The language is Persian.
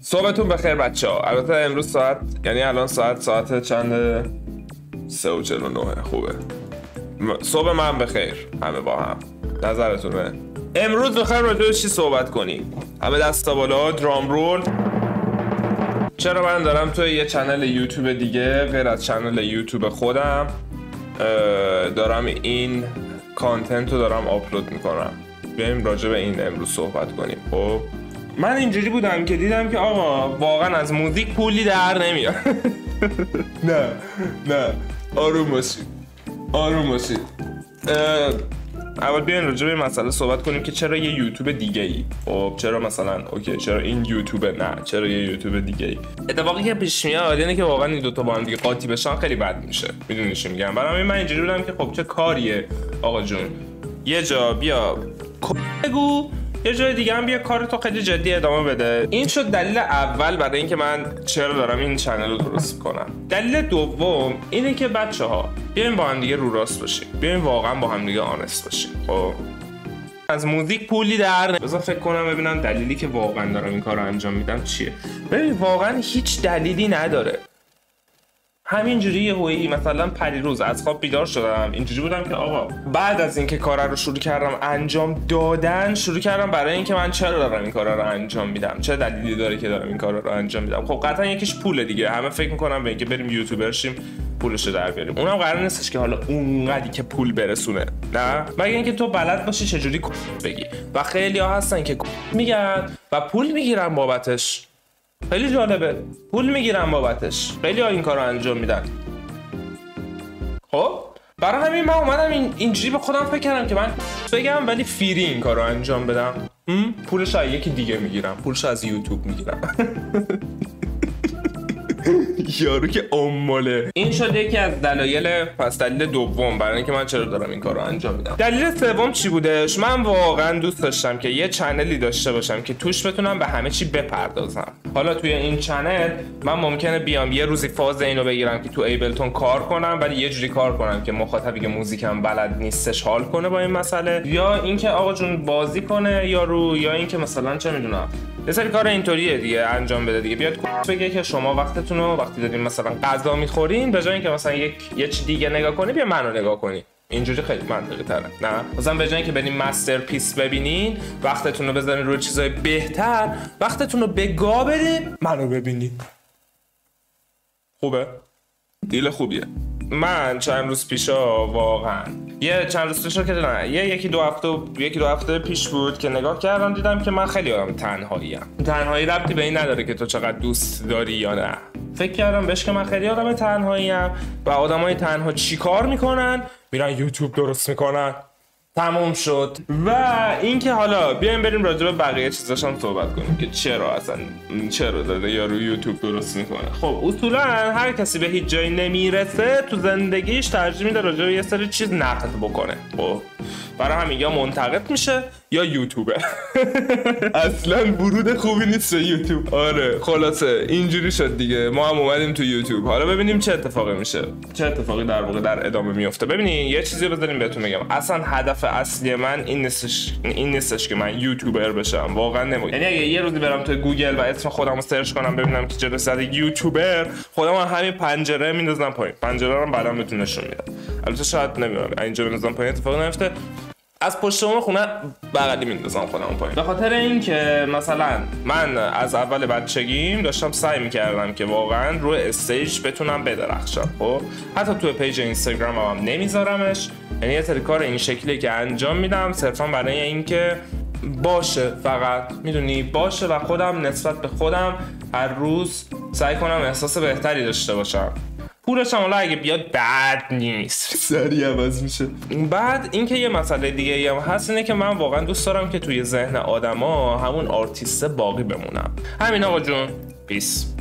صبحتون بخیر بچه‌ها. البته امروز ساعت یعنی الان ساعت چنده؟ 3:49. خوبه. صبح من بخیر همه با هم. نظرتونه؟ امروز می‌خوایم راجع به چی صحبت کنیم؟ همه دستا بالا، درام رول. چرا من دارم توی یه چنل یوتیوب دیگه غیر از چنل یوتیوب خودم دارم این کانتنت رو دارم آپلود میکنم. بیایم راجع به این امروز صحبت کنیم. خب من اینجوری بودم که دیدم که آقا واقعا از موزیک پولی در نمیاد. نه آروم باشید. اول بیاین راجع به مسئله صحبت کنیم که چرا یه یوتیوب دیگه ای؟ خب چرا مثلا چرا این یوتیوب نه، چرا یه یوتیوب دیگه ای؟ اتفاقی که پیش میاد اینه که واقعا این دو تا با هم دیگه قاطی بشن خیلی بد میشه. میدونی چی میگم؟ برام من اینجوری بودم که خب چه کاریه آقا جون، یه جا بیا بگو، یه جای دیگه هم بیا کارتو خیلی جدی ادامه بده. این شد دلیل اول برای اینکه من چرا دارم این چنل رو درست کنم. دلیل دوم اینه که بچه‌ها بیاین با هم دیگه رو راست باشیم، بیاین واقعا با هم دیگه آنست باشیم. خب از موزیک پولی در بذار فکر کنم ببینم دلیلی که واقعا دارم این کارو انجام میدم چیه. ببین واقعا هیچ دلیلی نداره. همینجوری یهویی مثلا پریروز از خواب بیدار شدم، اینجوری بودم که آقا بعد از اینکه کارا رو شروع کردم انجام دادن، شروع کردم برای اینکه من چرا دارم این کارا رو انجام میدم، چه دلیلی داره که دارم این کارا رو انجام میدم. خب قطعا یکیش پوله دیگه. همه فکر میکنن به اینکه بریم یوتیوبر شیم پولش رو در بیاریم. اونم قرار نیستش که حالا اونقدی که پول برسونه، نه، مگه اینکه تو بلد باشی چجوری بگی. و خیلی‌ها هستن که میگن و پول میگیرن بابتش. خیلی جالبه، پول میگیرن بابتش. خیلی ها این کار رو انجام میدن. خب برای همین من اومدم اینجوری به خودم فکر کردم که من بگم ولی فری این کار رو انجام بدم. پولش از یکی دیگه میگیرم، پولش از یوتیوب میگیرم. یارو که اماله. این شد یکی از دلایل. پس دلیل دوم برای اینکه من چرا دارم این کار رو انجام میدم. دلیل سوم چی بودش؟ من واقعا دوست داشتم که یه چنلی داشته باشم که توش بتونم به همه چی بپردازم. حالا توی این چنل من ممکنه بیام یه روزی فاز اینو بگیرم که تو ایبلتون کار کنم، ولی یه جوری کار کنم که مخاطبی که موزیکم بلد نیستش حال کنه با این مسئله، یا اینکه آقا جون بازی کنه یا اینکه مثلا چه میدونم یه سری کار اینطوریه دیگه انجام بده دیگه. بیاد بگه که شما وقتتون رو وقتی دارین مثلا غذا میخورین به جای اینکه مثلا یه چیز دیگه نگاه کنی بیا منو نگاه کنی. اینجوری خیلی منطقی تره. نه مثلا به جای اینکه برین مسترپیس ببینین وقتتون رو بذارین روی چیزای بهتر، وقتتون رو به گا برین منو ببینین. خوبه؟ دیل خوبیه. من چند روز پیشا واقعا چند روز پیشا که نه یکی دو هفته پیش بود که نگاه کردم دیدم که من خیلی آدم تنهاییم. تنهایی ربطی به این نداره که تو چقدر دوست داری یا نه. فکر کردم بهش که من خیلی آدم تنهاییم و آدمای تنها چیکار میکنن؟ میرن یوتیوب درست میکنن. تموم شد. و اینکه حالا بیایم بریم راجع به بقیه چیزاش هم صحبت کنیم که چرا داره یارو یوتیوب درست میکنه. خب اصولا هر کسی به هیچ جایی نمیرسه تو زندگیش ترجیح میده راجع به یه سری چیز نقد بکنه. خب برای همین یا منتقد میشه یا یوتیوبر. اصلا ورود خوبی نیست به یوتیوب. آره خلاصه اینجوری شد دیگه. ما هم اومدیم تو یوتیوب. حالا ببینیم چه اتفاقی میشه، چه اتفاقی در واقع در ادامه میفته. ببینین یه چیزی بذاریم بهتون بگم. اصلا هدف اصلی من این نیستش که من یوتیوبر بشم. واقعا نمیگم. یعنی اگه یه روزی برم تو گوگل و اسم خودم رو سرچ کنم ببینم که جلوی سر یوتیوبر، خودم همین پنجره میندازم پایین. پنجره رو بعداً بهتون نشون میدم. البته شاید نمیدونم اینجا بندازم پایین اتفاقی نیفته. از پشت اون خونه بغلی میندازم خودم پایین. به خاطر اینکه مثلا من از اول بچگیم داشتم سعی میکردم که واقعا روی استیج بتونم بدرخشم. خب حتی تو پیج اینستاگرام هم نمیذارمش. یعنی یه سری کار این شکلی که انجام میدم صرفا برای اینکه باشه، فقط میدونی باشه و خودم نسبت به خودم هر روز سعی کنم احساس بهتری داشته باشم. پولش هم اگه بیاد بد نیست، سریع عوض میشه. بعد اینکه یه مسئله دیگه هم هست اینه که من واقعا دوست دارم که توی ذهن آدما همون آرتیست باقی بمونم. همین آقا جون، پیس.